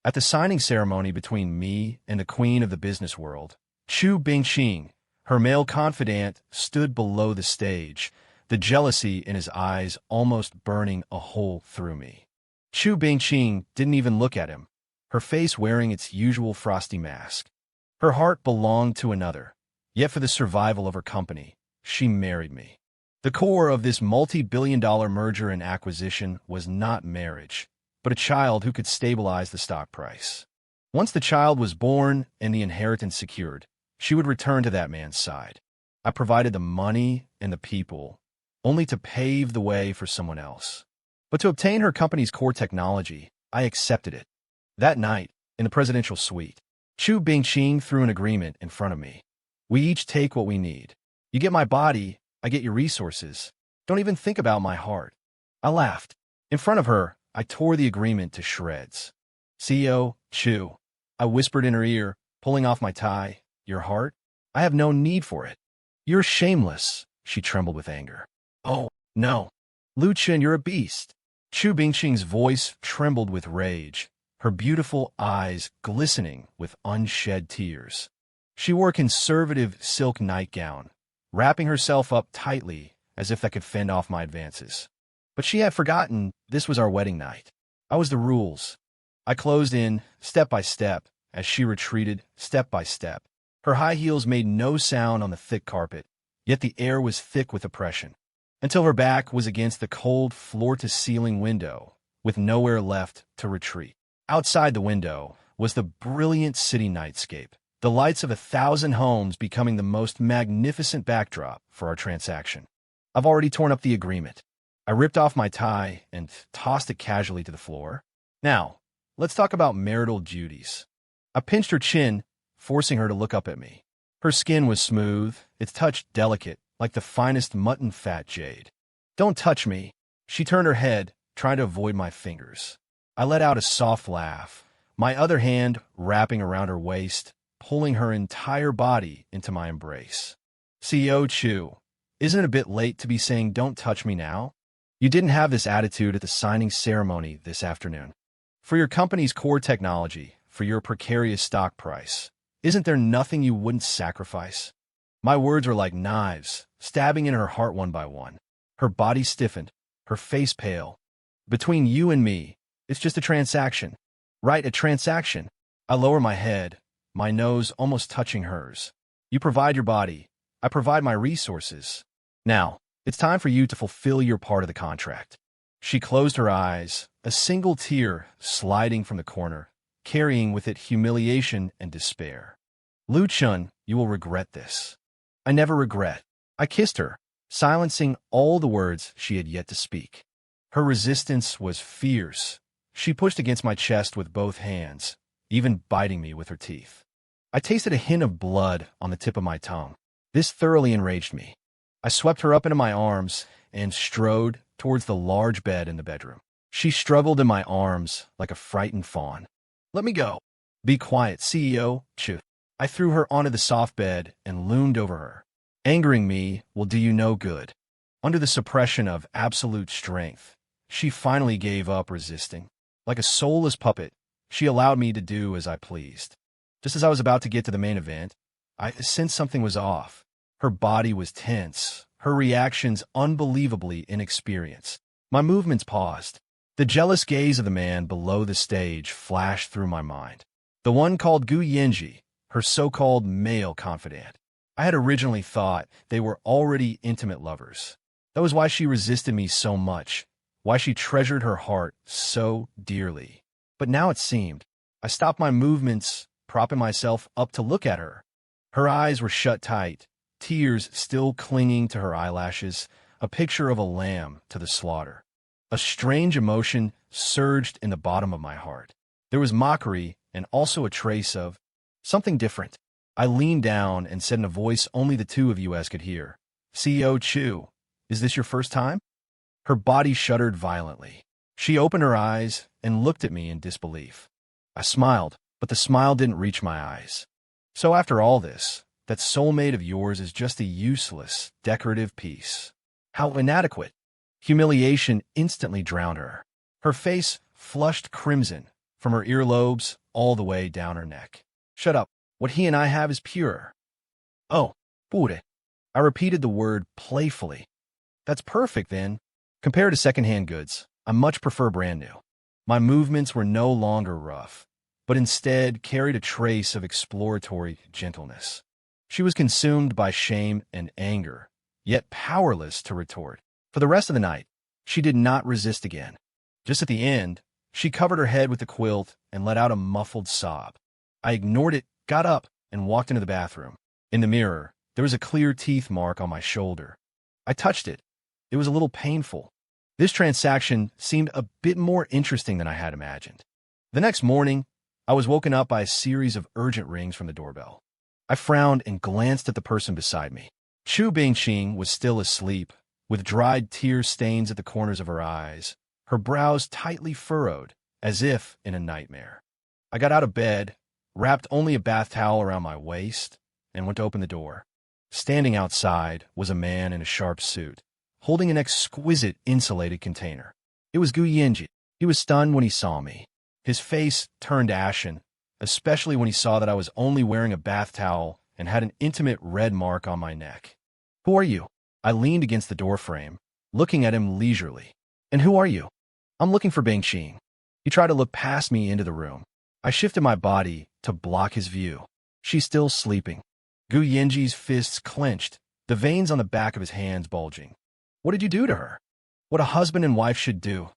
At the signing ceremony between me and the queen of the business world, Chu Bingqing, her male confidant, stood below the stage, the jealousy in his eyes almost burning a hole through me. Chu Bingqing didn't even look at him, her face wearing its usual frosty mask. Her heart belonged to another, yet for the survival of her company, she married me. The core of this multi-billion-dollar merger and acquisition was not marriage, but a child who could stabilize the stock price. Once the child was born and the inheritance secured, she would return to that man's side. I provided the money and the people, only to pave the way for someone else. But to obtain her company's core technology, I accepted it. That night, in the presidential suite, Chu Bingqing threw an agreement in front of me. We each take what we need. You get my body, I get your resources. Don't even think about my heart. I laughed. In front of her, I tore the agreement to shreds. CEO, Chu, I whispered in her ear, pulling off my tie. Your heart? I have no need for it. You're shameless, she trembled with anger. Oh, no. Lu Chen, you're a beast. Chu Bingqing's voice trembled with rage, her beautiful eyes glistening with unshed tears. She wore a conservative silk nightgown, wrapping herself up tightly as if that could fend off my advances. But she had forgotten this was our wedding night. I was the rules. I closed in, step by step, as she retreated, step by step. Her high heels made no sound on the thick carpet, yet the air was thick with oppression, until her back was against the cold floor-to-ceiling window, with nowhere left to retreat. Outside the window was the brilliant city nightscape, the lights of 1,000 homes becoming the most magnificent backdrop for our transaction. I've already torn up the agreement. I ripped off my tie and tossed it casually to the floor. Now, let's talk about marital duties. I pinched her chin, forcing her to look up at me. Her skin was smooth, its touch delicate, like the finest mutton fat jade. Don't touch me. She turned her head, trying to avoid my fingers. I let out a soft laugh, my other hand wrapping around her waist, pulling her entire body into my embrace. CEO Chu, isn't it a bit late to be saying don't touch me now? You didn't have this attitude at the signing ceremony this afternoon. For your company's core technology, for your precarious stock price, isn't there nothing you wouldn't sacrifice? My words were like knives, stabbing in her heart one by one. Her body stiffened, her face pale. Between you and me, it's just a transaction. Right, a transaction. I lower my head, my nose almost touching hers. You provide your body. I provide my resources. Now, it's time for you to fulfill your part of the contract. She closed her eyes, a single tear sliding from the corner, carrying with it humiliation and despair. Lu Chun, you will regret this. I never regret. I kissed her, silencing all the words she had yet to speak. Her resistance was fierce. She pushed against my chest with both hands, even biting me with her teeth. I tasted a hint of blood on the tip of my tongue. This thoroughly enraged me. I swept her up into my arms and strode towards the large bed in the bedroom. She struggled in my arms like a frightened fawn. Let me go. Be quiet, CEO, Chu. I threw her onto the soft bed and loomed over her. Angering me will do you no good. Under the suppression of absolute strength, she finally gave up resisting. Like a soulless puppet, she allowed me to do as I pleased. Just as I was about to get to the main event, I sensed something was off. Her body was tense, her reactions unbelievably inexperienced. My movements paused. The jealous gaze of the man below the stage flashed through my mind. The one called Gu Yenji, her so-called male confidant. I had originally thought they were already intimate lovers. That was why she resisted me so much, why she treasured her heart so dearly. But now it seemed, I stopped my movements, propping myself up to look at her. Her eyes were shut tight, tears still clinging to her eyelashes, a picture of a lamb to the slaughter. A strange emotion surged in the bottom of my heart. There was mockery and also a trace of something different. I leaned down and said in a voice only the two of you could hear, CEO Chu, is this your first time? Her body shuddered violently. She opened her eyes and looked at me in disbelief. I smiled, but the smile didn't reach my eyes. So after all this, that soulmate of yours is just a useless, decorative piece. How inadequate. Humiliation instantly drowned her. Her face flushed crimson, from her earlobes all the way down her neck. Shut up. What he and I have is pure. Oh, pure. I repeated the word playfully. That's perfect, then. Compared to secondhand goods, I much prefer brand new. My movements were no longer rough, but instead carried a trace of exploratory gentleness. She was consumed by shame and anger, yet powerless to retort. For the rest of the night, she did not resist again. Just at the end, she covered her head with the quilt and let out a muffled sob. I ignored it, got up, and walked into the bathroom. In the mirror, there was a clear teeth mark on my shoulder. I touched it. It was a little painful. This transaction seemed a bit more interesting than I had imagined. The next morning, I was woken up by a series of urgent rings from the doorbell. I frowned and glanced at the person beside me. Chu Bingqing was still asleep, with dried tear stains at the corners of her eyes, her brows tightly furrowed, as if in a nightmare. I got out of bed, wrapped only a bath towel around my waist, and went to open the door. Standing outside was a man in a sharp suit, holding an exquisite insulated container. It was Gu Yinji. He was stunned when he saw me. His face turned ashen, especially when he saw that I was only wearing a bath towel and had an intimate red mark on my neck. Who are you? I leaned against the doorframe, looking at him leisurely. And who are you? I'm looking for Bingqing. He tried to look past me into the room. I shifted my body to block his view. She's still sleeping. Gu Yinji's fists clenched, the veins on the back of his hands bulging. What did you do to her? What a husband and wife should do,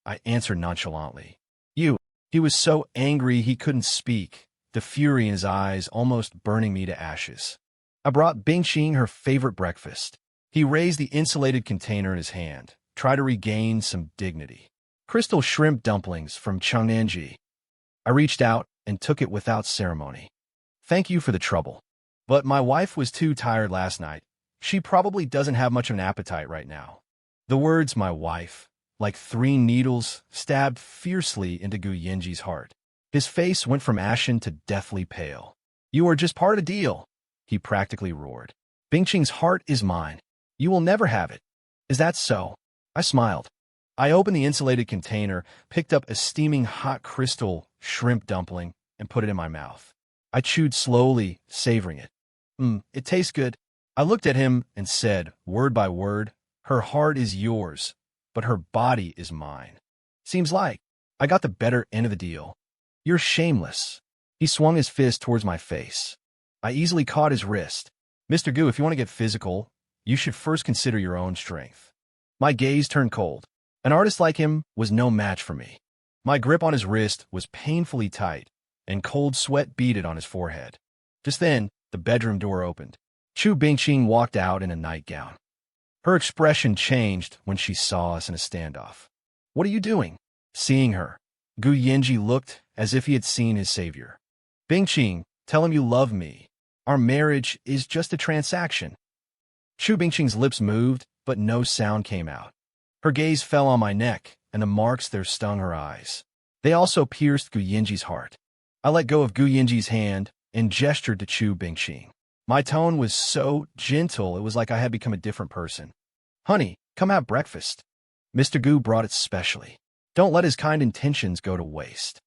I answered nonchalantly. You. He was so angry he couldn't speak, the fury in his eyes almost burning me to ashes. I brought Bingqing her favorite breakfast. He raised the insulated container in his hand, tried to regain some dignity. Crystal shrimp dumplings from Chang'anji. I reached out and took it without ceremony. Thank you for the trouble. But my wife was too tired last night. She probably doesn't have much of an appetite right now. The words, my wife, like 3 needles, stabbed fiercely into Gu Yinji's heart. His face went from ashen to deathly pale. You are just part of the deal, he practically roared. Bingqing's heart is mine. You will never have it. Is that so? I smiled. I opened the insulated container, picked up a steaming hot crystal shrimp dumpling, and put it in my mouth. I chewed slowly, savoring it. It tastes good. I looked at him and said, word by word, her heart is yours, but her body is mine. Seems like I got the better end of the deal. You're shameless. He swung his fist towards my face. I easily caught his wrist. Mr. Gu, if you want to get physical, you should first consider your own strength. My gaze turned cold. An artist like him was no match for me. My grip on his wrist was painfully tight, and cold sweat beaded on his forehead. Just then, the bedroom door opened. Chu Bingqing walked out in a nightgown. Her expression changed when she saw us in a standoff. What are you doing? Seeing her, Gu Yinji looked as if he had seen his savior. Bingqing, tell him you love me. Our marriage is just a transaction. Chu Bingqing's lips moved, but no sound came out. Her gaze fell on my neck, and the marks there stung her eyes. They also pierced Gu Yinji's heart. I let go of Gu Yinji's hand and gestured to Chu Bingqing. My tone was so gentle it was like I had become a different person. Honey, come have breakfast. Mr. Gu brought it specially. Don't let his kind intentions go to waste.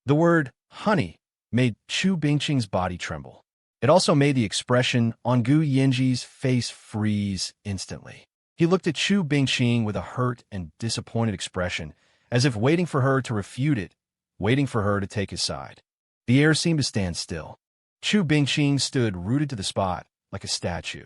The word honey made Chu Bingqing's body tremble. It also made the expression on Gu Yinji's face freeze instantly. He looked at Chu Bingqing with a hurt and disappointed expression, as if waiting for her to refute it, waiting for her to take his side. The air seemed to stand still. Chu Bingqing stood rooted to the spot, like a statue.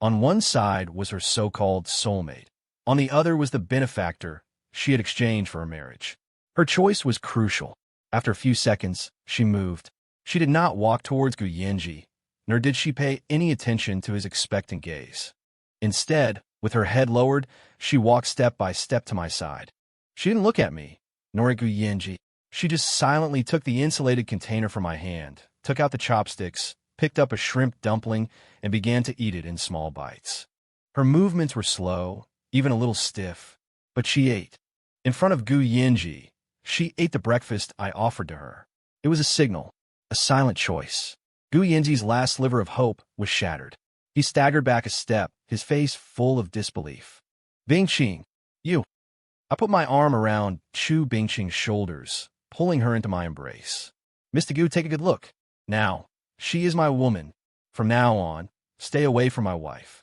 On one side was her so-called soulmate. On the other was the benefactor she had exchanged for her marriage. Her choice was crucial. After a few seconds, she moved. She did not walk towards Gu Yinji, nor did she pay any attention to his expectant gaze. Instead, with her head lowered, she walked step by step to my side. She didn't look at me, nor at Gu Yinji. She just silently took the insulated container from my hand, took out the chopsticks, picked up a shrimp dumpling, and began to eat it in small bites. Her movements were slow, even a little stiff, but she ate. In front of Gu Yinji, she ate the breakfast I offered to her. It was a signal, a silent choice. Gu Yinji's last sliver of hope was shattered. He staggered back a step, his face full of disbelief. Bingqing, you. I put my arm around Chu Bingqing's shoulders, pulling her into my embrace. "Mr. Gu, take a good look. Now, she is my woman. From now on, stay away from my wife."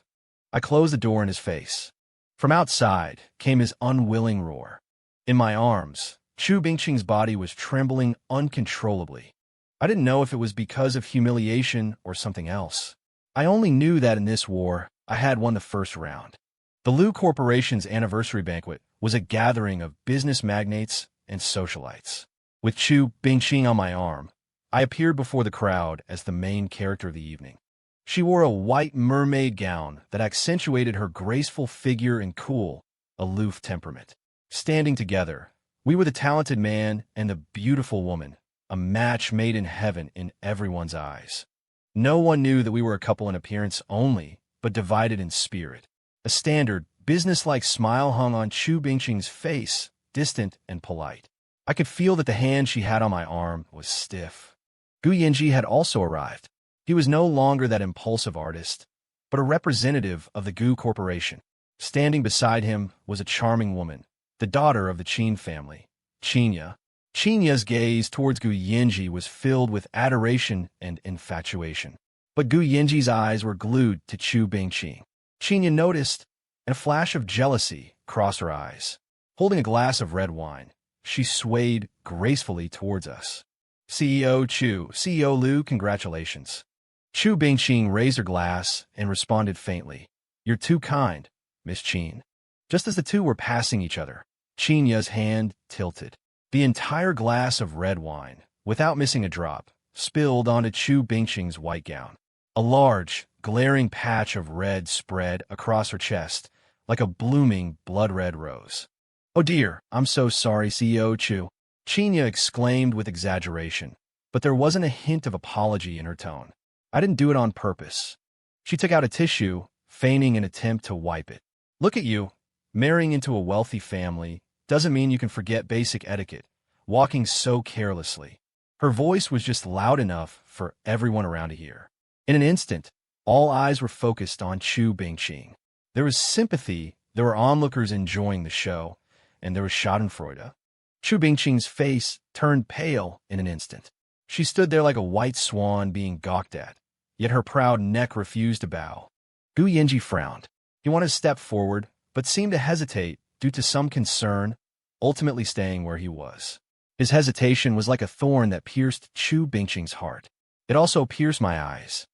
I closed the door in his face. From outside came his unwilling roar. In my arms, Chu Bingqing's body was trembling uncontrollably. I didn't know if it was because of humiliation or something else. I only knew that in this war, I had won the first round. The Lu Corporation's anniversary banquet was a gathering of business magnates and socialites. With Chu Bingqing on my arm, I appeared before the crowd as the main character of the evening. She wore a white mermaid gown that accentuated her graceful figure and cool, aloof temperament. Standing together, we were the talented man and the beautiful woman, a match made in heaven in everyone's eyes. No one knew that we were a couple in appearance only, but divided in spirit. A standard, business-like smile hung on Chu Bingqing's face, distant and polite. I could feel that the hand she had on my arm was stiff. Gu Yinji had also arrived. He was no longer that impulsive artist, but a representative of the Gu Corporation. Standing beside him was a charming woman, the daughter of the Qin family, Qinya. Qinya's gaze towards Gu Yinji was filled with adoration and infatuation. But Gu Yinji's eyes were glued to Chu Bingqing. Qinya noticed, and a flash of jealousy crossed her eyes. Holding a glass of red wine, she swayed gracefully towards us. "CEO Chu, CEO Lu, congratulations." Chu Bingqing raised her glass and responded faintly, "You're too kind, Miss Qin." Just as the two were passing each other, Qinya's hand tilted. The entire glass of red wine, without missing a drop, spilled onto Chu Bingqing's white gown. A large, glaring patch of red spread across her chest, like a blooming, blood-red rose. "Oh dear, I'm so sorry, CEO Chu," Qinya exclaimed with exaggeration, but there wasn't a hint of apology in her tone. "I didn't do it on purpose." She took out a tissue, feigning an attempt to wipe it. "Look at you. Marrying into a wealthy family doesn't mean you can forget basic etiquette, walking so carelessly." Her voice was just loud enough for everyone around to hear. In an instant, all eyes were focused on Chu Bingqing. There was sympathy, there were onlookers enjoying the show, and there was schadenfreude. Chu Bingqing's face turned pale in an instant. She stood there like a white swan being gawked at, yet her proud neck refused to bow. Gu Yinji frowned. He wanted to step forward, but seemed to hesitate due to some concern, ultimately staying where he was. His hesitation was like a thorn that pierced Chu Bingqing's heart. It also pierced my eyes.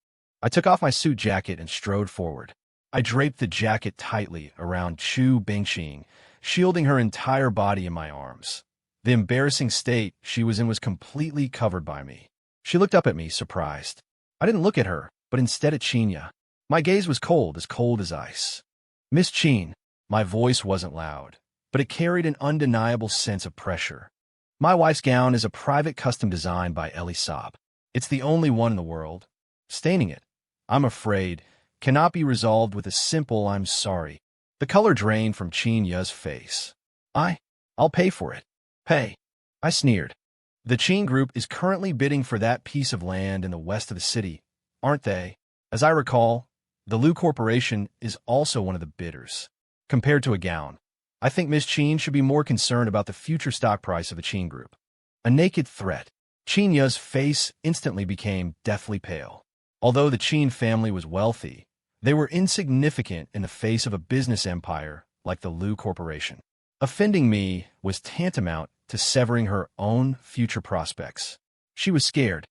I took off my suit jacket and strode forward. I draped the jacket tightly around Chu Bingqing, shielding her entire body in my arms. The embarrassing state she was in was completely covered by me. She looked up at me, surprised. I didn't look at her, but instead at Qinya. My gaze was cold as ice. "Miss Qin," my voice wasn't loud, but it carried an undeniable sense of pressure. "My wife's gown is a private custom design by Ellie Saab. It's the only one in the world. Staining it, I'm afraid, cannot be resolved with a simple 'I'm sorry.'" The color drained from Qinya's face. I'll pay for it." "Pay?" I sneered. "The Qin Group is currently bidding for that piece of land in the west of the city, aren't they? As I recall, the Lu Corporation is also one of the bidders. Compared to a gown, I think Miss Qin should be more concerned about the future stock price of the Qin Group." A naked threat. Qinya's face instantly became deathly pale. Although the Qin family was wealthy, they were insignificant in the face of a business empire like the Lu Corporation. Offending me was tantamount to severing her own future prospects. She was scared.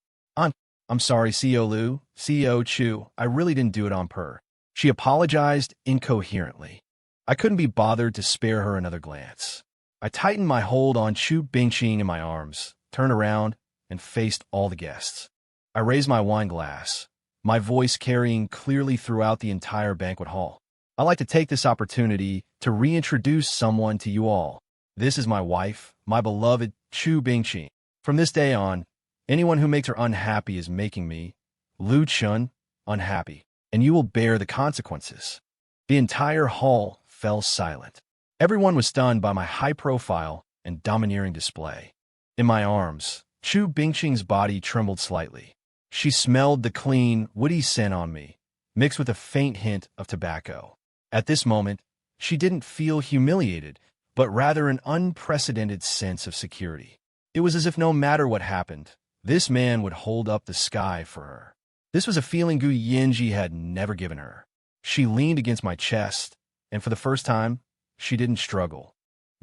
I'm sorry, CEO Lu, CEO Chu, I really didn't do it on purpose." She apologized incoherently. I couldn't be bothered to spare her another glance. I tightened my hold on Chu Bingqing in my arms, turned around, and faced all the guests. I raised my wine glass, my voice carrying clearly throughout the entire banquet hall. "I'd like to take this opportunity to reintroduce someone to you all. This is my wife, my beloved Chu Bingqing. From this day on, anyone who makes her unhappy is making me, Lu Chun, unhappy, and you will bear the consequences." The entire hall fell silent. Everyone was stunned by my high-profile and domineering display. In my arms, Chu Bingqing's body trembled slightly. She smelled the clean, woody scent on me, mixed with a faint hint of tobacco. At this moment, she didn't feel humiliated, but rather an unprecedented sense of security. It was as if no matter what happened, this man would hold up the sky for her. This was a feeling Gu Yinji had never given her. She leaned against my chest, and for the first time, she didn't struggle.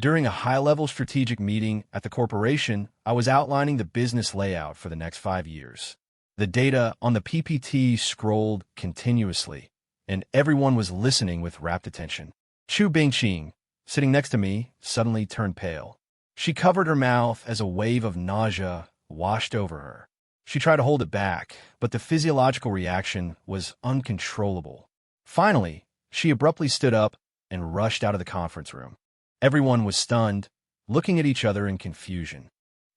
During a high-level strategic meeting at the corporation, I was outlining the business layout for the next 5 years. The data on the PPT scrolled continuously, and everyone was listening with rapt attention. Chu Bingqing, sitting next to me, suddenly turned pale. She covered her mouth as a wave of nausea washed over her. She tried to hold it back, but the physiological reaction was uncontrollable. Finally, she abruptly stood up and rushed out of the conference room. Everyone was stunned, looking at each other in confusion.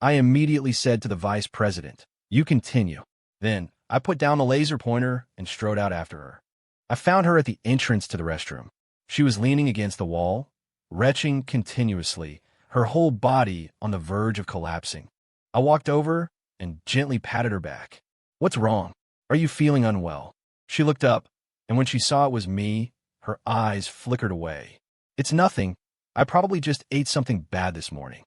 I immediately said to the vice president, "You continue." Then, I put down the laser pointer and strode out after her. I found her at the entrance to the restroom. She was leaning against the wall, retching continuously, her whole body on the verge of collapsing. I walked over and gently patted her back. "What's wrong? Are you feeling unwell?" She looked up, and when she saw it was me, her eyes flickered away. "It's nothing. I probably just ate something bad this morning."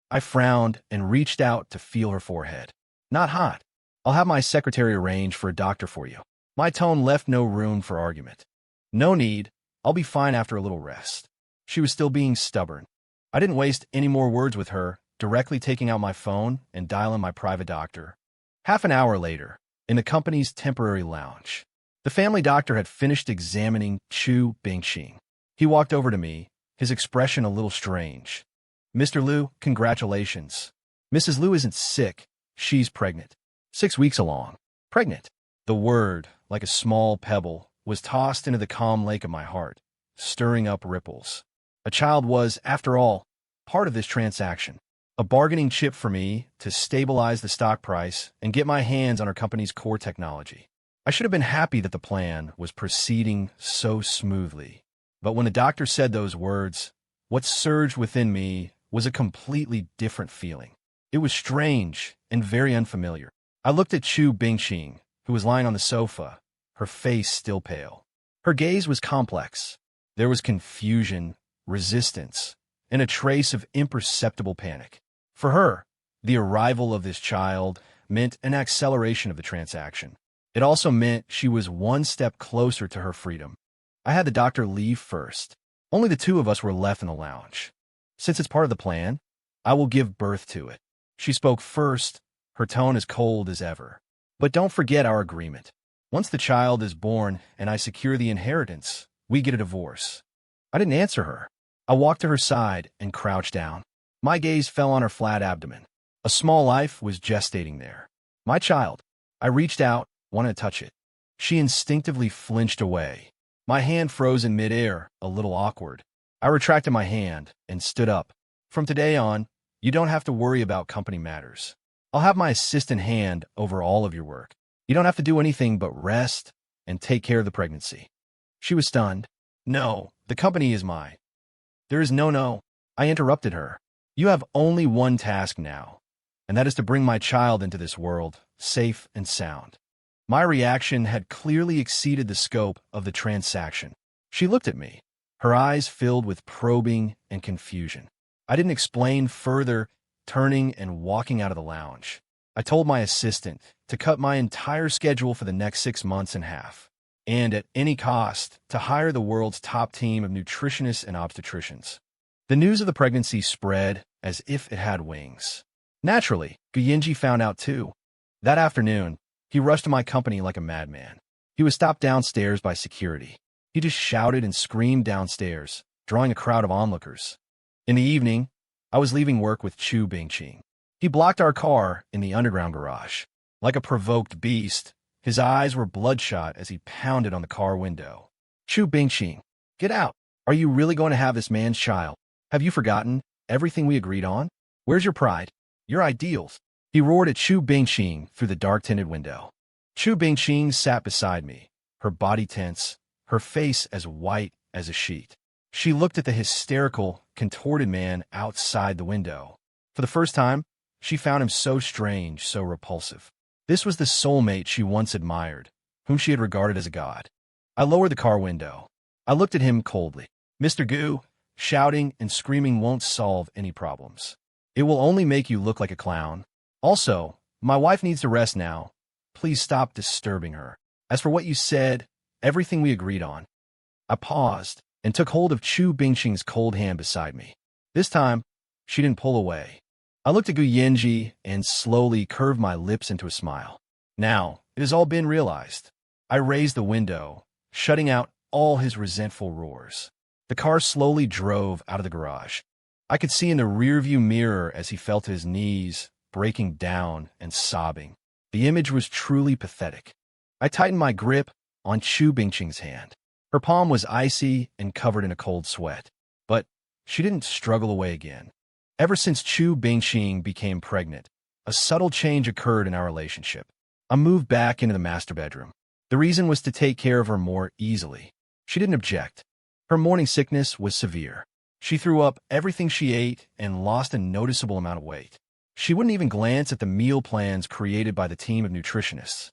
I frowned and reached out to feel her forehead. "Not hot. I'll have my secretary arrange for a doctor for you." My tone left no room for argument. "No need. I'll be fine after a little rest." She was still being stubborn. I didn't waste any more words with her, directly taking out my phone and dialing my private doctor. Half an hour later, in the company's temporary lounge, the family doctor had finished examining Chu Bingqing. He walked over to me, his expression a little strange. "Mr. Liu, congratulations. Mrs. Liu isn't sick. She's pregnant. 6 weeks along." Pregnant. The word, like a small pebble, was tossed into the calm lake of my heart, stirring up ripples. A child was, after all, part of this transaction. A bargaining chip for me to stabilize the stock price and get my hands on our company's core technology. I should have been happy that the plan was proceeding so smoothly. But when the doctor said those words, what surged within me was a completely different feeling. It was strange and very unfamiliar. I looked at Chu Bingqing, who was lying on the sofa, her face still pale. Her gaze was complex. There was confusion, resistance, and a trace of imperceptible panic. For her, the arrival of this child meant an acceleration of the transaction. It also meant she was one step closer to her freedom. I had the doctor leave first. Only the two of us were left in the lounge. "Since it's part of the plan, I will give birth to it." She spoke first, her tone as cold as ever. "But don't forget our agreement. Once the child is born and I secure the inheritance, we get a divorce." I didn't answer her. I walked to her side and crouched down. My gaze fell on her flat abdomen. A small life was gestating there. My child. I reached out, wanted to touch it. She instinctively flinched away. My hand froze in midair, a little awkward. I retracted my hand and stood up. "From today on, you don't have to worry about company matters. I'll have my assistant hand over all of your work. You don't have to do anything but rest and take care of the pregnancy." She was stunned. "No, the company is mine." "There is no." I interrupted her. "You have only one task now, and that is to bring my child into this world, safe and sound." My reaction had clearly exceeded the scope of the transaction. She looked at me, her eyes filled with probing and confusion. I didn't explain further, turning and walking out of the lounge. I told my assistant to cut my entire schedule for the next 6 months in half, and at any cost, to hire the world's top team of nutritionists and obstetricians. The news of the pregnancy spread as if it had wings. Naturally, Guyinji found out too. That afternoon, he rushed to my company like a madman. He was stopped downstairs by security. He just shouted and screamed downstairs, drawing a crowd of onlookers. In the evening, I was leaving work with Chu Bingqing. He blocked our car in the underground garage. Like a provoked beast, his eyes were bloodshot as he pounded on the car window. "Chu Bingqing, get out. Are you really going to have this man's child? Have you forgotten everything we agreed on? Where's your pride? Your ideals?" He roared at Chu Bingqing through the dark-tinted window. Chu Bingqing sat beside me, her body tense, her face as white as a sheet. She looked at the hysterical, contorted man outside the window. For the first time, she found him so strange, so repulsive. This was the soulmate she once admired, whom she had regarded as a god. I lowered the car window. I looked at him coldly. "Mr. Gu, shouting and screaming won't solve any problems. It will only make you look like a clown. Also, my wife needs to rest now. Please stop disturbing her. As for what you said, everything we agreed on. I paused and took hold of Chu Bingqing's cold hand beside me. This time, she didn't pull away. I looked at Gu Yanji and slowly curved my lips into a smile. Now, it has all been realized. I raised the window, shutting out all his resentful roars. The car slowly drove out of the garage. I could see in the rearview mirror as he fell to his knees, breaking down and sobbing. The image was truly pathetic. I tightened my grip on Chu Bingqing's hand. Her palm was icy and covered in a cold sweat. But she didn't struggle away again. Ever since Chu Bingqing became pregnant, a subtle change occurred in our relationship. I moved back into the master bedroom. The reason was to take care of her more easily. She didn't object. Her morning sickness was severe. She threw up everything she ate and lost a noticeable amount of weight. She wouldn't even glance at the meal plans created by the team of nutritionists.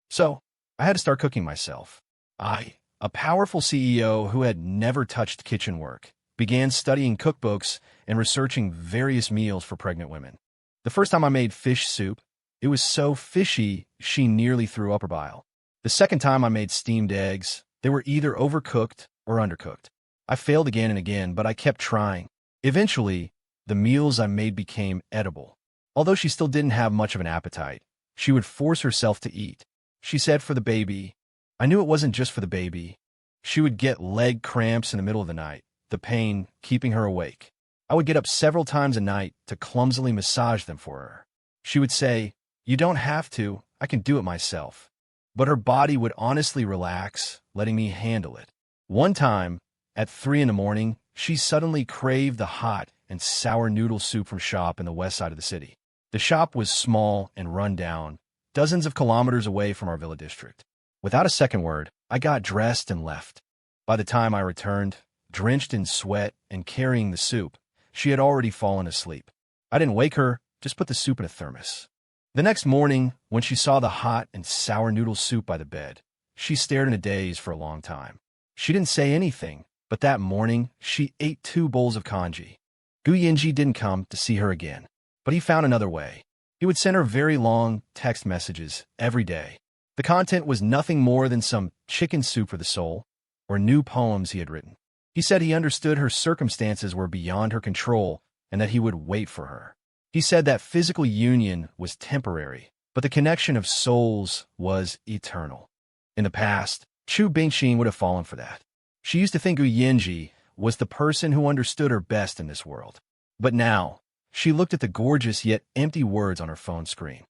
So, I had to start cooking myself. I, a powerful CEO who had never touched kitchen work, began studying cookbooks and researching various meals for pregnant women. The first time I made fish soup, it was so fishy she nearly threw up her bile. The second time I made steamed eggs, they were either overcooked or undercooked. I failed again and again, but I kept trying. Eventually, the meals I made became edible. Although she still didn't have much of an appetite, she would force herself to eat. She said for the baby. I knew it wasn't just for the baby. She would get leg cramps in the middle of the night, the pain keeping her awake. I would get up several times a night to clumsily massage them for her. She would say, "You don't have to, I can do it myself." But her body would honestly relax, letting me handle it. One time, at 3 in the morning, she suddenly craved the hot and sour noodle soup from shop in the west side of the city. The shop was small and run down, dozens of kilometers away from our villa district. Without a second word, I got dressed and left. By the time I returned, drenched in sweat and carrying the soup, she had already fallen asleep. I didn't wake her, just put the soup in a thermos. The next morning, when she saw the hot and sour noodle soup by the bed, she stared in a daze for a long time. She didn't say anything, but that morning, she ate 2 bowls of congee. Gu Yanji didn't come to see her again, but he found another way. He would send her very long text messages every day. The content was nothing more than some chicken soup for the soul or new poems he had written. He said he understood her circumstances were beyond her control and that he would wait for her. He said that physical union was temporary, but the connection of souls was eternal. In the past, Chu Bingqing would have fallen for that. She used to think Gu Yanji was the person who understood her best in this world. But now, she looked at the gorgeous yet empty words on her phone screen.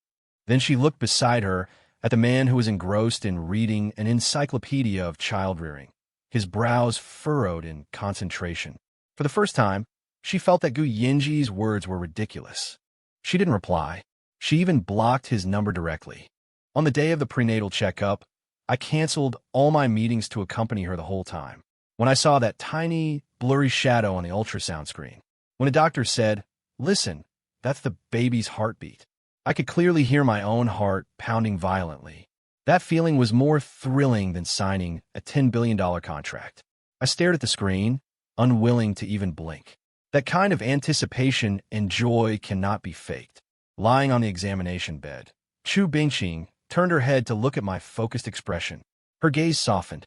Then she looked beside her at the man who was engrossed in reading an encyclopedia of child-rearing, his brows furrowed in concentration. For the first time, she felt that Gu Yanji's words were ridiculous. She didn't reply. She even blocked his number directly. On the day of the prenatal checkup, I canceled all my meetings to accompany her the whole time. When I saw that tiny, blurry shadow on the ultrasound screen, when a doctor said, "Listen, that's the baby's heartbeat," I could clearly hear my own heart pounding violently. That feeling was more thrilling than signing a $10 billion contract. I stared at the screen, unwilling to even blink. That kind of anticipation and joy cannot be faked. Lying on the examination bed, Chu Bingqing turned her head to look at my focused expression. Her gaze softened.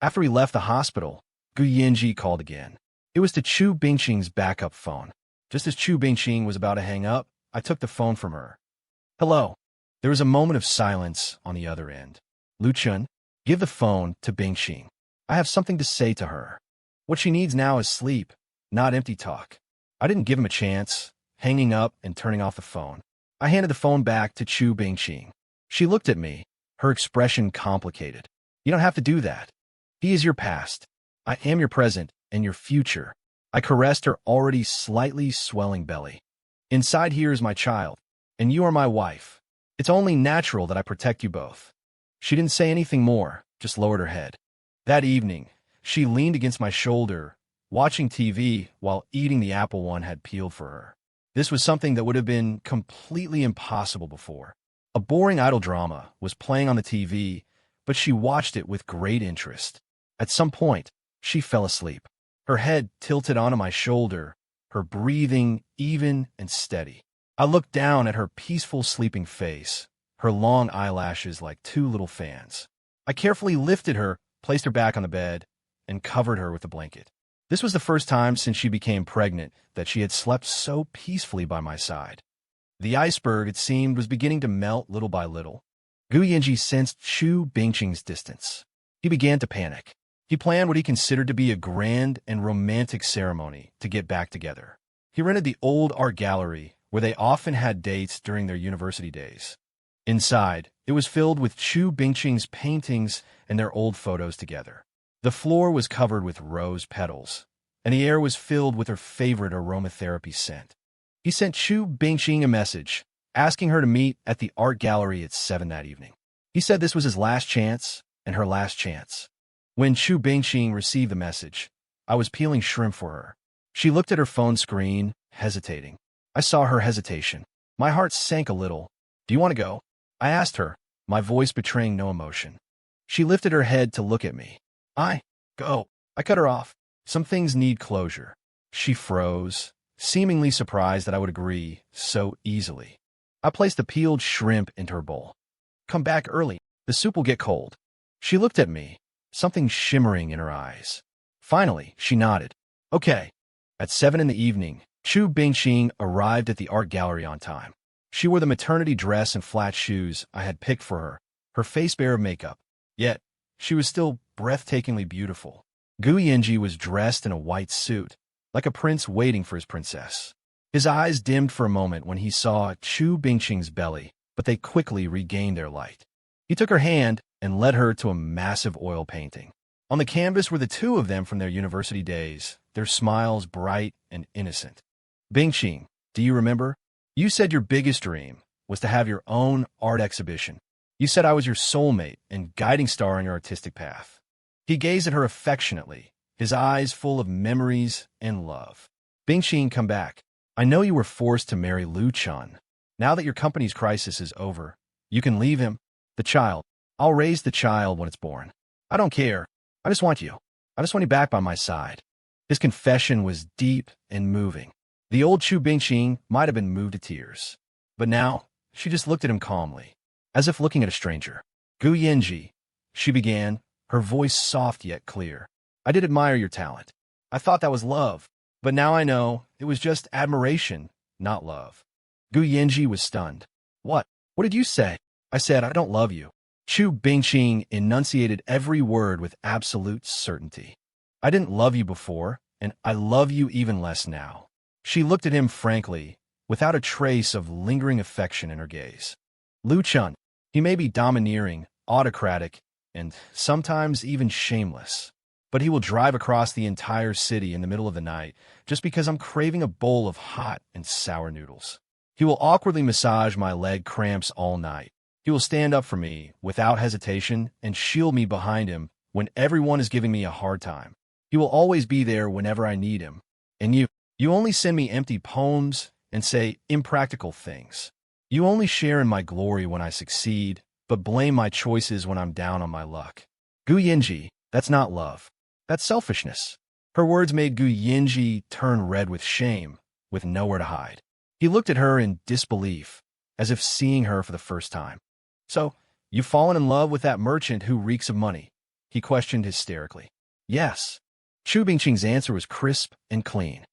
After we left the hospital, Gu Yanji called again. It was to Chu Bingqing's backup phone. Just as Chu Bingqing was about to hang up, I took the phone from her. "Hello." There was a moment of silence on the other end. "Lu Chun, give the phone to Bingqing. I have something to say to her. What she needs now is sleep, not empty talk." I didn't give him a chance, hanging up and turning off the phone. I handed the phone back to Chu Bingqing. She looked at me, her expression complicated. "You don't have to do that. He is your past. I am your present and your future." I caressed her already slightly swelling belly. "Inside here is my child, and you are my wife. It's only natural that I protect you both." She didn't say anything more, just lowered her head. That evening, she leaned against my shoulder, watching TV while eating the apple one had peeled for her. This was something that would have been completely impossible before. A boring idol drama was playing on the TV, but she watched it with great interest. At some point, she fell asleep. Her head tilted onto my shoulder, her breathing even and steady. I looked down at her peaceful sleeping face, her long eyelashes like two little fans. I carefully lifted her, placed her back on the bed, and covered her with a blanket. This was the first time since she became pregnant that she had slept so peacefully by my side. The iceberg, it seemed, was beginning to melt little by little. Gu Yinji sensed Chu Bingqing's distance. He began to panic. He planned what he considered to be a grand and romantic ceremony to get back together. He rented the old art gallery where they often had dates during their university days. Inside, it was filled with Chu Bingqing's paintings and their old photos together. The floor was covered with rose petals, and the air was filled with her favorite aromatherapy scent. He sent Chu Bingqing a message, asking her to meet at the art gallery at 7 that evening. He said this was his last chance and her last chance. When Chu Bingqing received the message, I was peeling shrimp for her. She looked at her phone screen, hesitating. I saw her hesitation. My heart sank a little. "Do you want to go?" I asked her, my voice betraying no emotion. She lifted her head to look at me. Go. I cut her off. Some things need closure. She froze, seemingly surprised that I would agree so easily. I placed the peeled shrimp into her bowl. "Come back early. The soup will get cold." She looked at me, something shimmering in her eyes. Finally, she nodded. "Okay." At 7 in the evening, Chu Bingqing arrived at the art gallery on time. She wore the maternity dress and flat shoes I had picked for her face bare of makeup. Yet, she was still breathtakingly beautiful. Gu Yinji was dressed in a white suit, like a prince waiting for his princess. His eyes dimmed for a moment when he saw Chu Bingqing's belly, but they quickly regained their light. He took her hand and led her to a massive oil painting. On the canvas were the two of them from their university days, their smiles bright and innocent. "Bingqing, do you remember? You said your biggest dream was to have your own art exhibition. You said I was your soulmate and guiding star on your artistic path." He gazed at her affectionately, his eyes full of memories and love. "Bingqing, come back. I know you were forced to marry Lu Chun. Now that your company's crisis is over, you can leave him. The child. I'll raise the child when it's born. I don't care. I just want you. I just want you back by my side." His confession was deep and moving. The old Chu Bingqing might have been moved to tears. But now, she just looked at him calmly, as if looking at a stranger. "Gu Yinji," she began, her voice soft yet clear. "I did admire your talent. I thought that was love. But now I know it was just admiration, not love." Gu Yinji was stunned. What did you say?" I said, "I don't love you." Chu Bingqing enunciated every word with absolute certainty. "I didn't love you before, and I love you even less now." She looked at him frankly, without a trace of lingering affection in her gaze. "Lu Chun, he may be domineering, autocratic, and sometimes even shameless, but he will drive across the entire city in the middle of the night just because I'm craving a bowl of hot and sour noodles. He will awkwardly massage my leg cramps all night. He will stand up for me without hesitation and shield me behind him when everyone is giving me a hard time. He will always be there whenever I need him. And you only send me empty poems and say impractical things. You only share in my glory when I succeed, but blame my choices when I'm down on my luck. Gu Yinji, that's not love. That's selfishness." Her words made Gu Yinji turn red with shame, with nowhere to hide. He looked at her in disbelief, as if seeing her for the first time. "So, you've fallen in love with that merchant who reeks of money?" he questioned hysterically. "Yes." Chu Bingqing's answer was crisp and clean.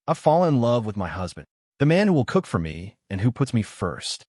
"I've fallen in love with my husband, the man who will cook for me and who puts me first."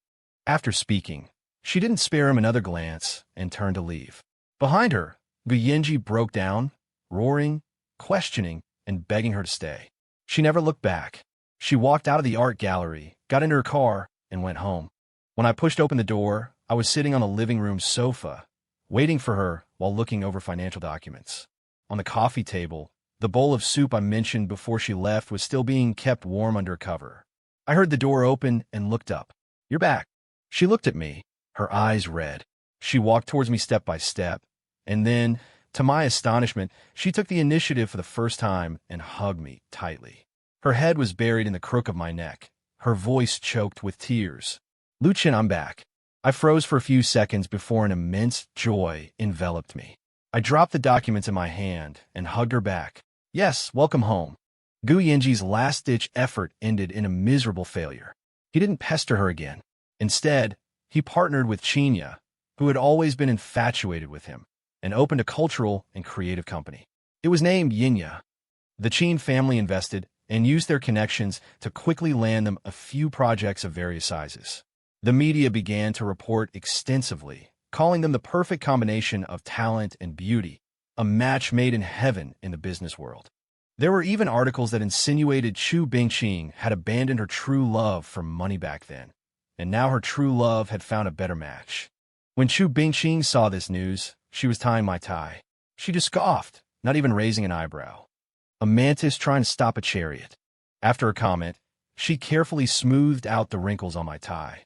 After speaking, she didn't spare him another glance and turned to leave. Behind her, Gu Yinji broke down, roaring, questioning, and begging her to stay. She never looked back. She walked out of the art gallery, got into her car, and went home. When I pushed open the door, I was sitting on the living room sofa, waiting for her while looking over financial documents. On the coffee table, the bowl of soup I mentioned before she left was still being kept warm under cover. I heard the door open and looked up. "You're back." She looked at me, her eyes red. She walked towards me step by step, and then, to my astonishment, she took the initiative for the first time and hugged me tightly. Her head was buried in the crook of my neck, her voice choked with tears. "Lu Chun, I'm back." I froze for a few seconds before an immense joy enveloped me. I dropped the documents in my hand and hugged her back. "Yes, welcome home." Gu Yinji's last-ditch effort ended in a miserable failure. He didn't pester her again. Instead, he partnered with Qinya, who had always been infatuated with him, and opened a cultural and creative company. It was named Yinya. The Qin family invested and used their connections to quickly land them a few projects of various sizes. The media began to report extensively, calling them the perfect combination of talent and beauty, a match made in heaven in the business world. There were even articles that insinuated Chu Bingqing had abandoned her true love for money back then, and now her true love had found a better match. When Chu Bingqing saw this news, she was tying my tie. She just scoffed, not even raising an eyebrow. A mantis trying to stop a chariot. After her comment, she carefully smoothed out the wrinkles on my tie.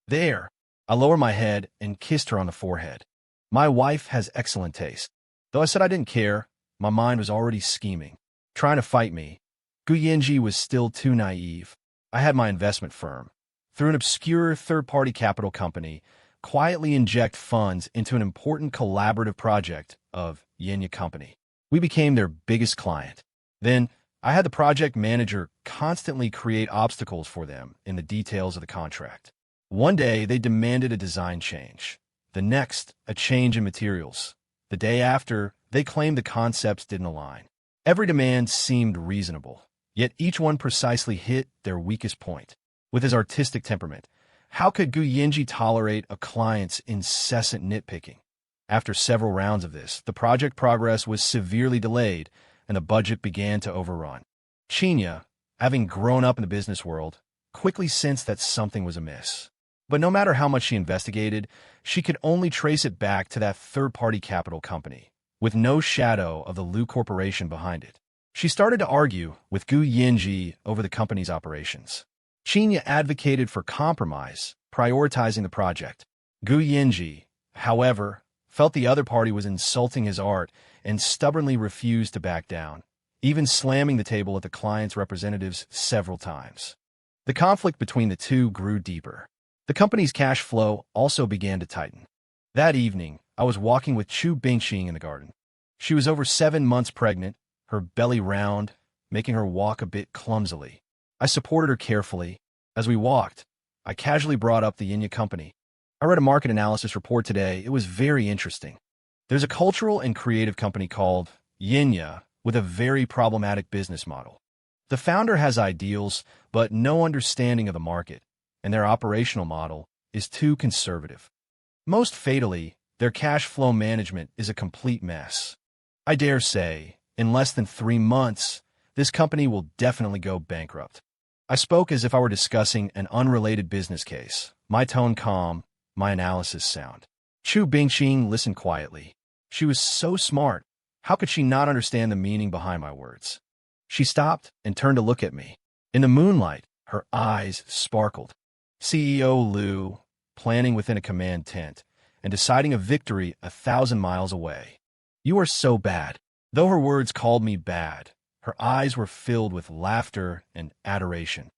There, I lowered my head and kissed her on the forehead. My wife has excellent taste. Though I said I didn't care, my mind was already scheming, trying to fight me. Gu Yinji was still too naive. I had my investment firm, through an obscure third-party capital company, quietly inject funds into an important collaborative project of Yinya Company. We became their biggest client. Then, I had the project manager constantly create obstacles for them in the details of the contract. One day, they demanded a design change. The next, a change in materials. The day after, they claimed the concepts didn't align. Every demand seemed reasonable, yet each one precisely hit their weakest point. With his artistic temperament, how could Gu Yinji tolerate a client's incessant nitpicking? After several rounds of this, the project progress was severely delayed, and the budget began to overrun. Qinya, having grown up in the business world, quickly sensed that something was amiss. But no matter how much she investigated, she could only trace it back to that third-party capital company, with no shadow of the Lu Corporation behind it. She started to argue with Gu Yinji over the company's operations. Qinya advocated for compromise, prioritizing the project. Gu Yinji, however, felt the other party was insulting his art and stubbornly refused to back down, even slamming the table at the client's representatives several times. The conflict between the two grew deeper. The company's cash flow also began to tighten. That evening, I was walking with Chu Bingqing in the garden. She was over 7 months pregnant, her belly round, making her walk a bit clumsily. I supported her carefully. As we walked, I casually brought up the Yinya Company. I read a market analysis report today. It was very interesting. There's a cultural and creative company called Yinya with a very problematic business model. The founder has ideals, but no understanding of the market, and their operational model is too conservative. Most fatally, their cash flow management is a complete mess. I dare say, in less than 3 months, this company will definitely go bankrupt. I spoke as if I were discussing an unrelated business case, my tone calm, my analysis sound. Chu Bingqing listened quietly. She was so smart. How could she not understand the meaning behind my words? She stopped and turned to look at me. In the moonlight, her eyes sparkled. CEO Lu, planning within a command tent, and deciding a victory 1,000 miles away. You are so bad. Though her words called me bad, her eyes were filled with laughter and adoration.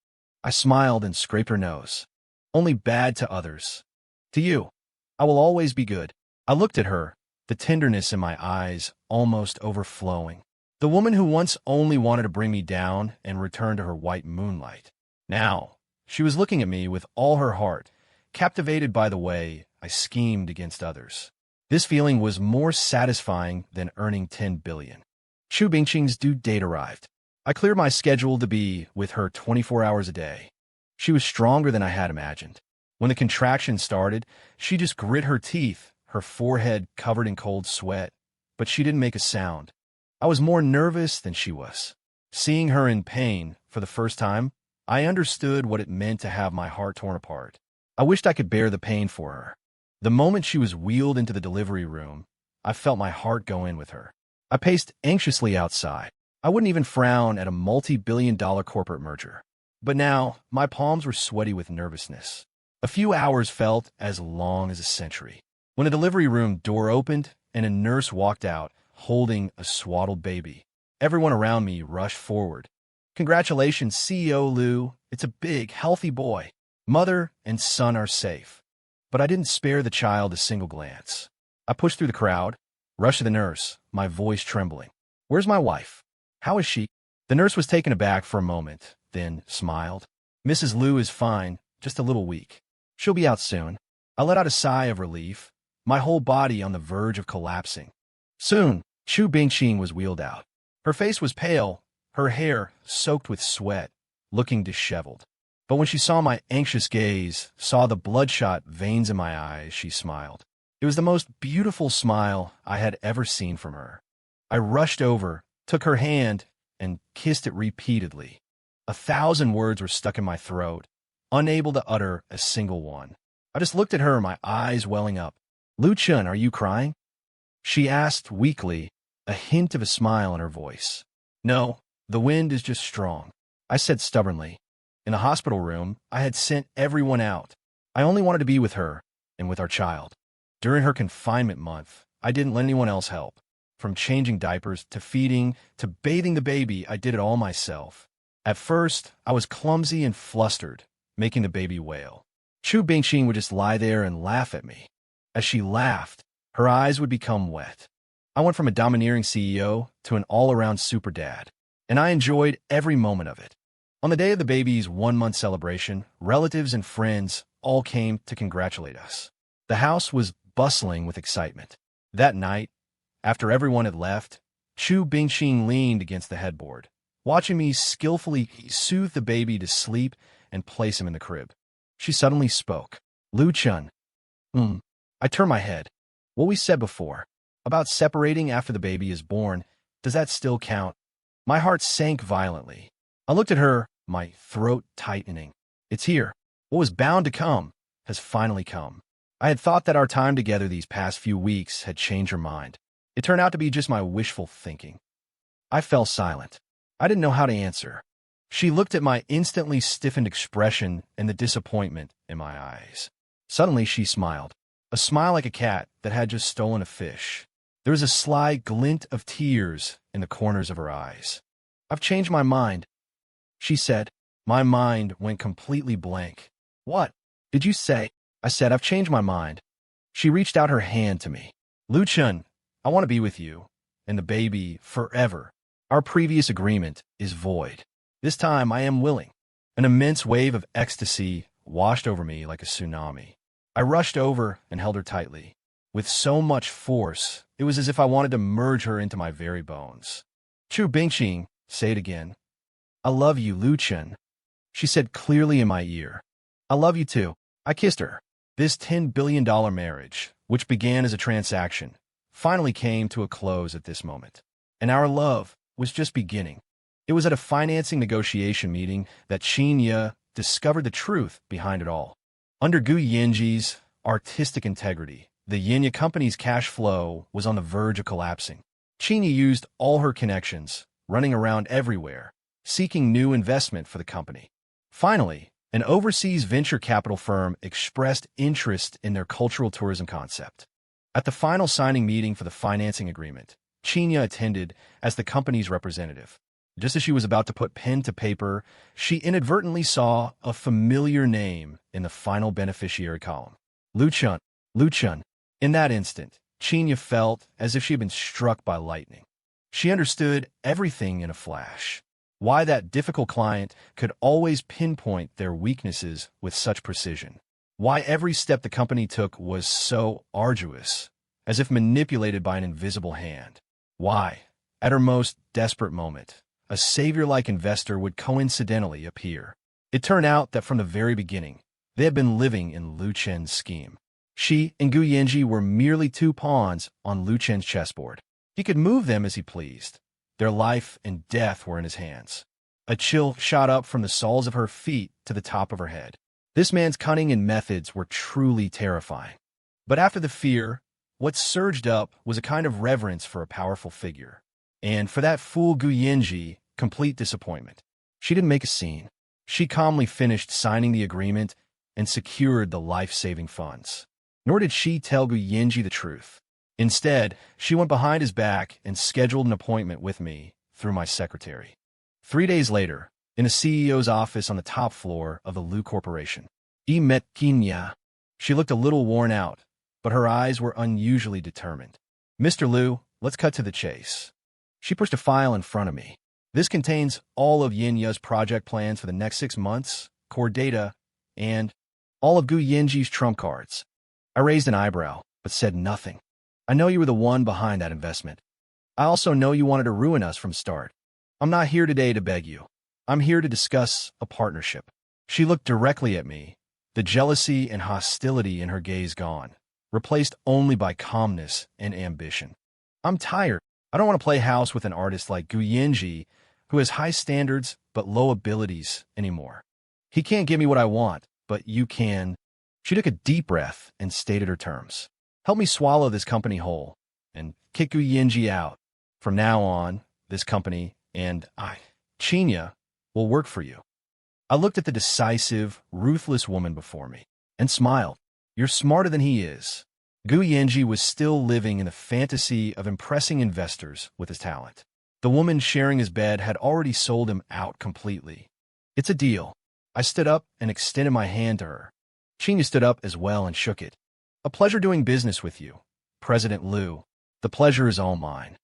I smiled and scraped her nose. Only bad to others. To you, I will always be good. I looked at her, the tenderness in my eyes almost overflowing. The woman who once only wanted to bring me down and return to her white moonlight. Now, she was looking at me with all her heart, captivated by the way I schemed against others. This feeling was more satisfying than earning 10 billion. Chu Bingqing's due date arrived. I cleared my schedule to be with her 24 hours a day. She was stronger than I had imagined. When the contraction started, she just grit her teeth, her forehead covered in cold sweat, but she didn't make a sound. I was more nervous than she was. Seeing her in pain for the first time, I understood what it meant to have my heart torn apart. I wished I could bear the pain for her. The moment she was wheeled into the delivery room, I felt my heart go in with her. I paced anxiously outside. I wouldn't even frown at a multi-billion-dollar corporate merger. But now, my palms were sweaty with nervousness. A few hours felt as long as a century. When the delivery room door opened and a nurse walked out, holding a swaddled baby, everyone around me rushed forward. Congratulations, CEO Lu. It's a big, healthy boy. Mother and son are safe. But I didn't spare the child a single glance. I pushed through the crowd, rushed to the nurse, my voice trembling. Where's my wife? How is she? The nurse was taken aback for a moment, then smiled. Mrs. Liu is fine, just a little weak. She'll be out soon. I let out a sigh of relief, my whole body on the verge of collapsing. Soon, Chu Bingxing was wheeled out. Her face was pale, her hair soaked with sweat, looking disheveled. But when she saw my anxious gaze, saw the bloodshot veins in my eyes, she smiled. It was the most beautiful smile I had ever seen from her. I rushed over, took her hand, and kissed it repeatedly. 1,000 words were stuck in my throat, unable to utter a single one. I just looked at her, my eyes welling up. Lu Chun, are you crying? She asked weakly, a hint of a smile in her voice. No, the wind is just strong, I said stubbornly. In the hospital room, I had sent everyone out. I only wanted to be with her and with our child. During her confinement month, I didn't let anyone else help. From changing diapers to feeding to bathing the baby, I did it all myself. At first, I was clumsy and flustered, making the baby wail. Chu Bingxing would just lie there and laugh at me. As she laughed, her eyes would become wet. I went from a domineering CEO to an all-around super dad, and I enjoyed every moment of it. On the day of the baby's 1-month celebration, relatives and friends all came to congratulate us. The house was bustling with excitement. That night, after everyone had left, Chu Bingxing leaned against the headboard, watching me skillfully soothe the baby to sleep and place him in the crib. She suddenly spoke. Lu Chun. I turned my head. What we said before, about separating after the baby is born, does that still count? My heart sank violently. I looked at her, my throat tightening. It's here. What was bound to come has finally come. I had thought that our time together these past few weeks had changed her mind. It turned out to be just my wishful thinking. I fell silent. I didn't know how to answer. She looked at my instantly stiffened expression and the disappointment in my eyes. Suddenly she smiled, a smile like a cat that had just stolen a fish. There was a sly glint of tears in the corners of her eyes. I've changed my mind, she said. My mind went completely blank. What did you say? I said, I've changed my mind. She reached out her hand to me. Lu Chun, I want to be with you and the baby forever. Our previous agreement is void. This time I am willing. An immense wave of ecstasy washed over me like a tsunami. I rushed over and held her tightly. With so much force, it was as if I wanted to merge her into my very bones. Chu Bingxing, say it again. I love you, Lu Chun, she said clearly in my ear. I love you too. I kissed her. This $10 billion marriage, which began as a transaction, finally came to a close at this moment. And our love was just beginning. It was at a financing negotiation meeting that Qin Ye discovered the truth behind it all. Under Gu Yanji's artistic integrity, the Yinya company's cash flow was on the verge of collapsing. Qin Ye used all her connections, running around everywhere, seeking new investment for the company. Finally, an overseas venture capital firm expressed interest in their cultural tourism concept. At the final signing meeting for the financing agreement, Qin Ye attended as the company's representative. Just as she was about to put pen to paper, she inadvertently saw a familiar name in the final beneficiary column. Lu Chun. Lu Chun. In that instant, Qin Ye felt as if she had been struck by lightning. She understood everything in a flash. Why that difficult client could always pinpoint their weaknesses with such precision. Why every step the company took was so arduous, as if manipulated by an invisible hand. Why, at her most desperate moment, a savior-like investor would coincidentally appear. It turned out that from the very beginning, they had been living in Lu Chen's scheme. She and Gu Yanji were merely two pawns on Lu Chen's chessboard. He could move them as he pleased. Their life and death were in his hands. A chill shot up from the soles of her feet to the top of her head. This man's cunning and methods were truly terrifying. But after the fear, what surged up was a kind of reverence for a powerful figure. And for that fool Gu Yanji, complete disappointment. She didn't make a scene. She calmly finished signing the agreement and secured the life-saving funds. Nor did she tell Gu Yanji the truth. Instead, she went behind his back and scheduled an appointment with me through my secretary. 3 days later, in a CEO's office on the top floor of the Lu Corporation, I met Qin Ye. She looked a little worn out, but her eyes were unusually determined. Mr. Lu, let's cut to the chase. She pushed a file in front of me. This contains all of Yin Ya's project plans for the next 6 months, core data, and all of Gu Yinji's trump cards. I raised an eyebrow, but said nothing. I know you were the one behind that investment. I also know you wanted to ruin us from start. I'm not here today to beg you. I'm here to discuss a partnership. She looked directly at me, the jealousy and hostility in her gaze gone, replaced only by calmness and ambition. I'm tired. I don't want to play house with an artist like Gu Yinji, who has high standards but low abilities anymore. He can't give me what I want, but you can. She took a deep breath and stated her terms. Help me swallow this company whole and kick Gu Yinji out. From now on, this company and Chinya, will work for you. I looked at the decisive, ruthless woman before me and smiled. You're smarter than he is. Gu Yinji was still living in the fantasy of impressing investors with his talent. The woman sharing his bed had already sold him out completely. It's a deal. I stood up and extended my hand to her. Chinya stood up as well and shook it. A pleasure doing business with you, President Liu. The pleasure is all mine.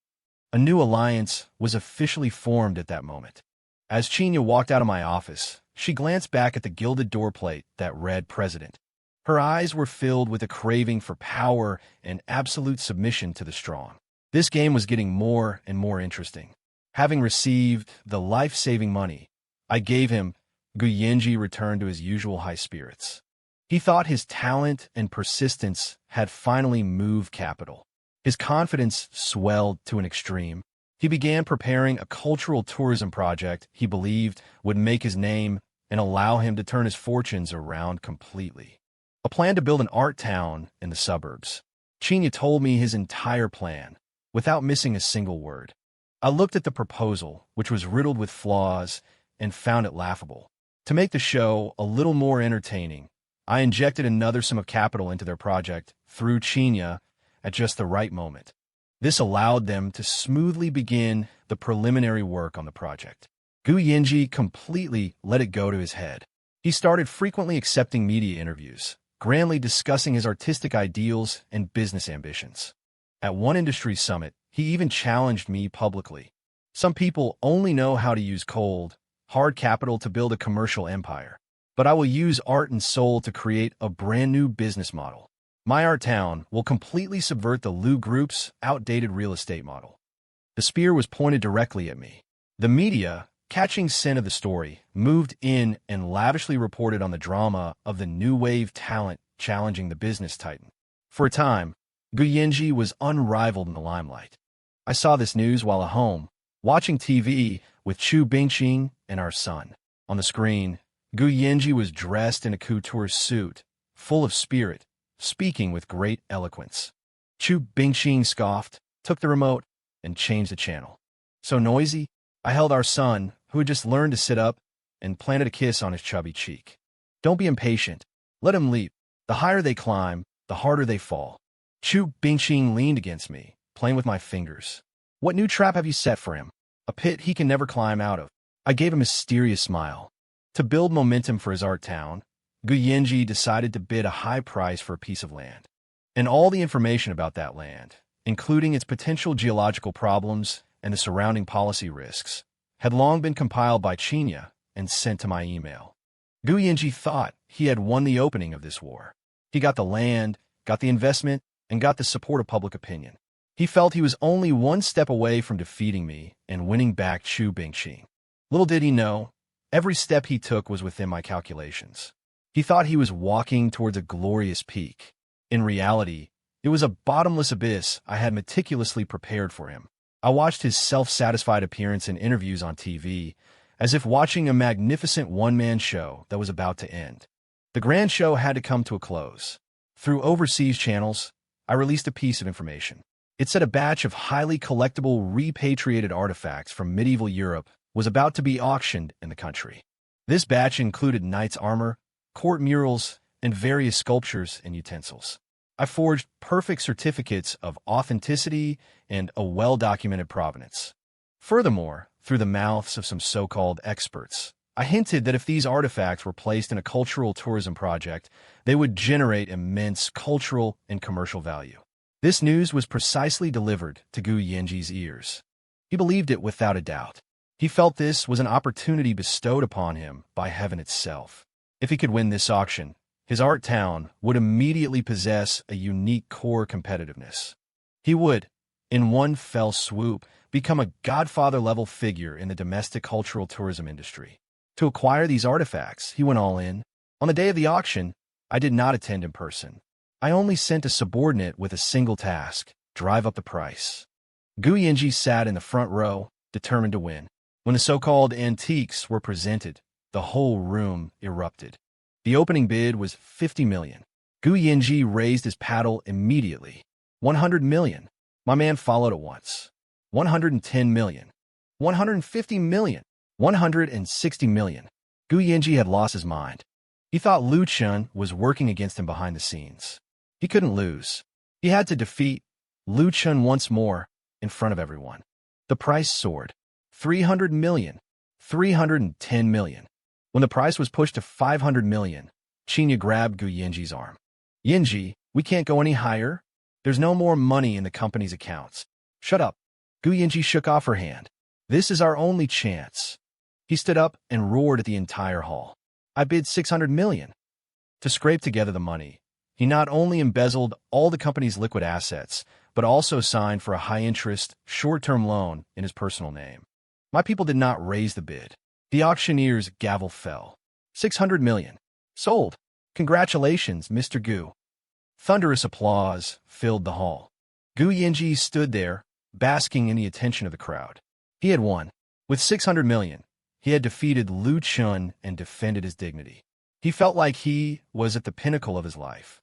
A new alliance was officially formed at that moment. As Chinya walked out of my office, she glanced back at the gilded doorplate that read President. Her eyes were filled with a craving for power and absolute submission to the strong. This game was getting more and more interesting. Having received the life-saving money I gave him, Gu Yinji returned to his usual high spirits. He thought his talent and persistence had finally moved capital. His confidence swelled to an extreme. He began preparing a cultural tourism project he believed would make his name and allow him to turn his fortunes around completely. A plan to build an art town in the suburbs. Chinya told me his entire plan, without missing a single word. I looked at the proposal, which was riddled with flaws, and found it laughable. To make the show a little more entertaining, I injected another sum of capital into their project through Chinya at just the right moment. This allowed them to smoothly begin the preliminary work on the project. Gu Yinji completely let it go to his head. He started frequently accepting media interviews, grandly discussing his artistic ideals and business ambitions. At one industry summit, he even challenged me publicly. Some people only know how to use cold, hard capital to build a commercial empire. But I will use art and soul to create a brand new business model. My art town will completely subvert the Liu Group's outdated real estate model. The spear was pointed directly at me. The media, catching scent of the story, moved in and lavishly reported on the drama of the new wave talent challenging the business titan. For a time, Gu Yinji was unrivaled in the limelight. I saw this news while at home, watching TV with Chu Bingqing and our son. On the screen, Gu Yinji was dressed in a couture suit, full of spirit, speaking with great eloquence. Chu Bingqing scoffed, took the remote, and changed the channel. So noisy, I held our son, who had just learned to sit up, and planted a kiss on his chubby cheek. Don't be impatient. Let him leap. The higher they climb, the harder they fall. Chu Bingqing leaned against me, playing with my fingers. What new trap have you set for him? A pit he can never climb out of. I gave a mysterious smile. To build momentum for his art town, Gu Yinji decided to bid a high price for a piece of land. And all the information about that land, including its potential geological problems and the surrounding policy risks, had long been compiled by Chinya and sent to my email. Gu Yinji thought he had won the opening of this war. He got the land, got the investment, and got the support of public opinion. He felt he was only one step away from defeating me and winning back Chu Bingqing. Little did he know, every step he took was within my calculations. He thought he was walking towards a glorious peak. In reality, it was a bottomless abyss I had meticulously prepared for him. I watched his self-satisfied appearance in interviews on TV, as if watching a magnificent one-man show that was about to end. The grand show had to come to a close. Through overseas channels, I released a piece of information. It said a batch of highly collectible repatriated artifacts from medieval Europe was about to be auctioned in the country. This batch included knights' armor, court murals, and various sculptures and utensils. I forged perfect certificates of authenticity and a well-documented provenance. Furthermore, through the mouths of some so-called experts, I hinted that if these artifacts were placed in a cultural tourism project, they would generate immense cultural and commercial value. This news was precisely delivered to Gu Yinji's ears. He believed it without a doubt. He felt this was an opportunity bestowed upon him by heaven itself. If he could win this auction, his art town would immediately possess a unique core competitiveness. He would, in one fell swoop, become a godfather-level figure in the domestic cultural tourism industry. To acquire these artifacts, he went all in. On the day of the auction, I did not attend in person. I only sent a subordinate with a single task: drive up the price. Gu Yinji sat in the front row, determined to win. When the so-called antiques were presented, the whole room erupted. The opening bid was 50 million. Gu Yinji raised his paddle immediately. 100 million. My man followed at once. 110 million. 150 million. 160 million. Gu Yinji had lost his mind. He thought Lu Chun was working against him behind the scenes. He couldn't lose. He had to defeat Lu Chun once more in front of everyone. The price soared. 300 million. 310 million. When the price was pushed to 500 million, Chinya grabbed Gu Yinji's arm. Yinji, we can't go any higher. There's no more money in the company's accounts. Shut up. Gu Yinji shook off her hand. This is our only chance. He stood up and roared at the entire hall. I bid 600 million. To scrape together the money, he not only embezzled all the company's liquid assets, but also signed for a high-interest, short-term loan in his personal name. My people did not raise the bid. The auctioneer's gavel fell. 600 million. Sold. Congratulations, Mr. Gu. Thunderous applause filled the hall. Gu Yinji stood there, basking in the attention of the crowd. He had won. With 600 million, he had defeated Lu Chun and defended his dignity. He felt like he was at the pinnacle of his life.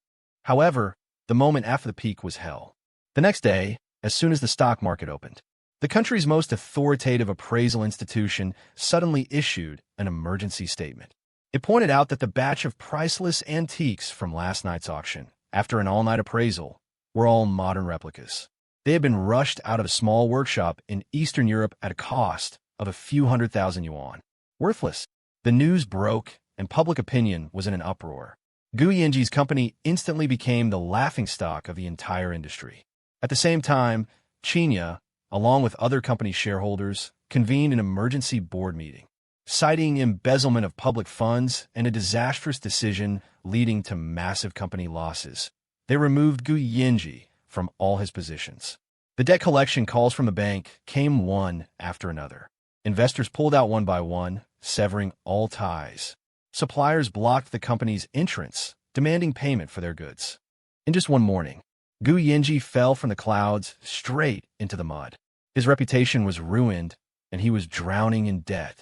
However, the moment after the peak was hell. The next day, as soon as the stock market opened, the country's most authoritative appraisal institution suddenly issued an emergency statement. It pointed out that the batch of priceless antiques from last night's auction, after an all-night appraisal, were all modern replicas. They had been rushed out of a small workshop in Eastern Europe at a cost of a few 100,000 yuan. Worthless. The news broke, and public opinion was in an uproar. Gu Yinji's company instantly became the laughingstock of the entire industry. At the same time, Chinya, along with other company shareholders, convened an emergency board meeting, citing embezzlement of public funds and a disastrous decision leading to massive company losses. They removed Gu Yinji from all his positions. The debt collection calls from the bank came one after another. Investors pulled out one by one, severing all ties. Suppliers blocked the company's entrance, demanding payment for their goods. In just one morning, Gu Yinji fell from the clouds straight into the mud. His reputation was ruined, and he was drowning in debt.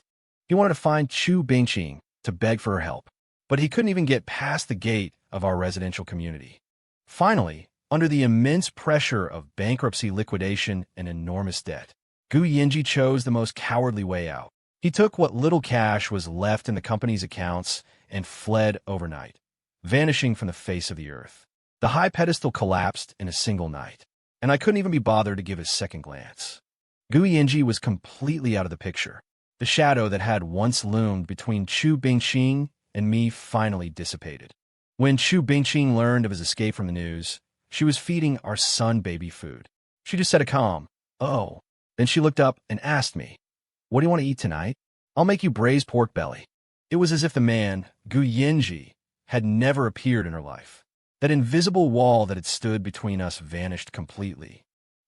He wanted to find Chu Bingqing to beg for her help, but he couldn't even get past the gate of our residential community. Finally, under the immense pressure of bankruptcy, liquidation, and enormous debt, Gu Yinji chose the most cowardly way out. He took what little cash was left in the company's accounts and fled overnight, vanishing from the face of the earth. The high pedestal collapsed in a single night, and I couldn't even be bothered to give a second glance. Gu Yinji was completely out of the picture. The shadow that had once loomed between Chu Bingqing and me finally dissipated. When Chu Bingqing learned of his escape from the news, she was feeding our son baby food. She just said a calm, "Oh." Then she looked up and asked me, "What do you want to eat tonight?" "I'll make you braised pork belly." It was as if the man, Gu Yinji, had never appeared in her life. That invisible wall that had stood between us vanished completely.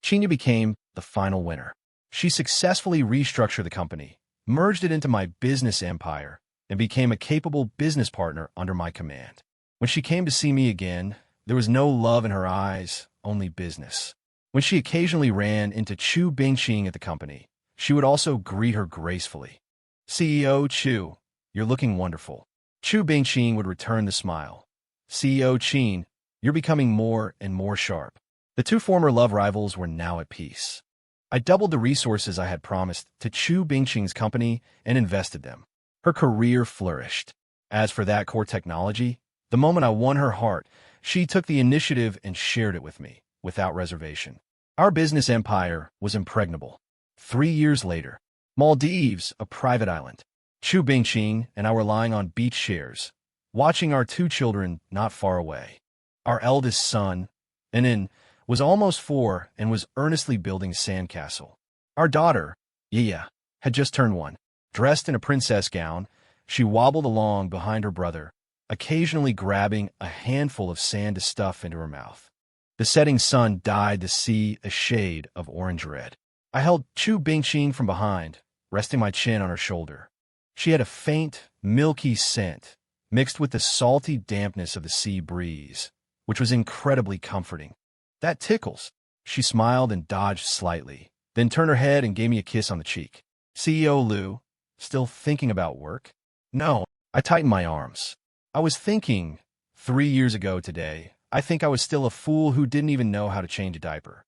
Chinya became the final winner. She successfully restructured the company, merged it into my business empire, and became a capable business partner under my command. When she came to see me again, there was no love in her eyes, only business. When she occasionally ran into Chu Bingqing at the company, she would also greet her gracefully. "CEO Chu, you're looking wonderful." Chu Bingqing would return the smile. "CEO Qin, you're becoming more and more sharp." The two former love rivals were now at peace. I doubled the resources I had promised to Chu Bingqing's company and invested them. Her career flourished. As for that core technology, the moment I won her heart, she took the initiative and shared it with me, without reservation. Our business empire was impregnable. 3 years later, Maldives, a private island. Chu Bingqing and I were lying on beach chairs, watching our 2 children not far away. Our eldest son, Anin, was almost 4 and was earnestly building a sandcastle. Our daughter, Yiya, had just turned 1. Dressed in a princess gown, she wobbled along behind her brother, occasionally grabbing a handful of sand to stuff into her mouth. The setting sun dyed the sea a shade of orange-red. I held Chu Bingqing from behind, resting my chin on her shoulder. She had a faint, milky scent, mixed with the salty dampness of the sea breeze, which was incredibly comforting. "That tickles." She smiled and dodged slightly, then turned her head and gave me a kiss on the cheek. "CEO Liu, still thinking about work?" "No." I tightened my arms. "I was thinking, 3 years ago today, I think I was still a fool who didn't even know how to change a diaper."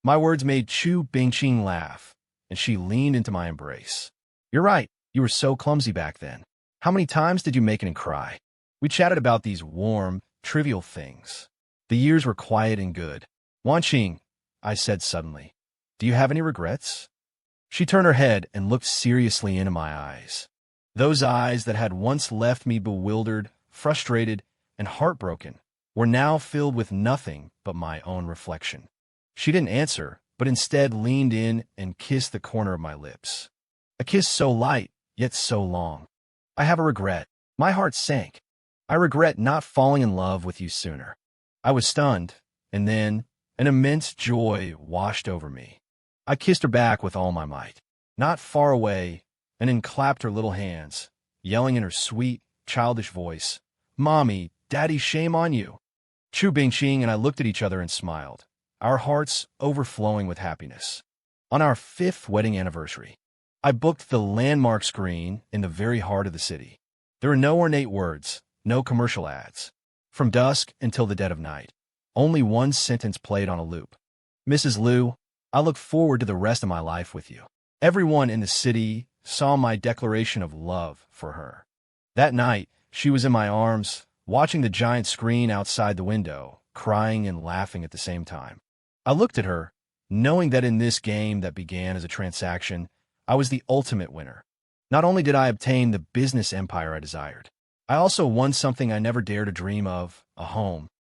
My words made Chu Bingqing laugh, and she leaned into my embrace. "You're right, you were so clumsy back then. How many times did you make it and cry?" We chatted about these warm, trivial things. The years were quiet and good. "Wanqing," I said suddenly, "do you have any regrets?" She turned her head and looked seriously into my eyes. Those eyes that had once left me bewildered, frustrated, and heartbroken were now filled with nothing but my own reflection. She didn't answer, but instead leaned in and kissed the corner of my lips. A kiss so light, yet so long. "I have a regret." My heart sank. "I regret not falling in love with you sooner." I was stunned, and then an immense joy washed over me. I kissed her back with all my might, not far away, and then clapped her little hands, yelling in her sweet, childish voice, "Mommy, Daddy, shame on you." Chu Bingqing and I looked at each other and smiled, our hearts overflowing with happiness. On our 5th wedding anniversary, I booked the landmark screen in the very heart of the city. There were no ornate words, no commercial ads. From dusk until the dead of night, only one sentence played on a loop. "Mrs. Liu, I look forward to the rest of my life with you." Everyone in the city saw my declaration of love for her. That night, she was in my arms, watching the giant screen outside the window, crying and laughing at the same time. I looked at her, knowing that in this game that began as a transaction, I was the ultimate winner. Not only did I obtain the business empire I desired, I also won something I never dared to dream of, a home,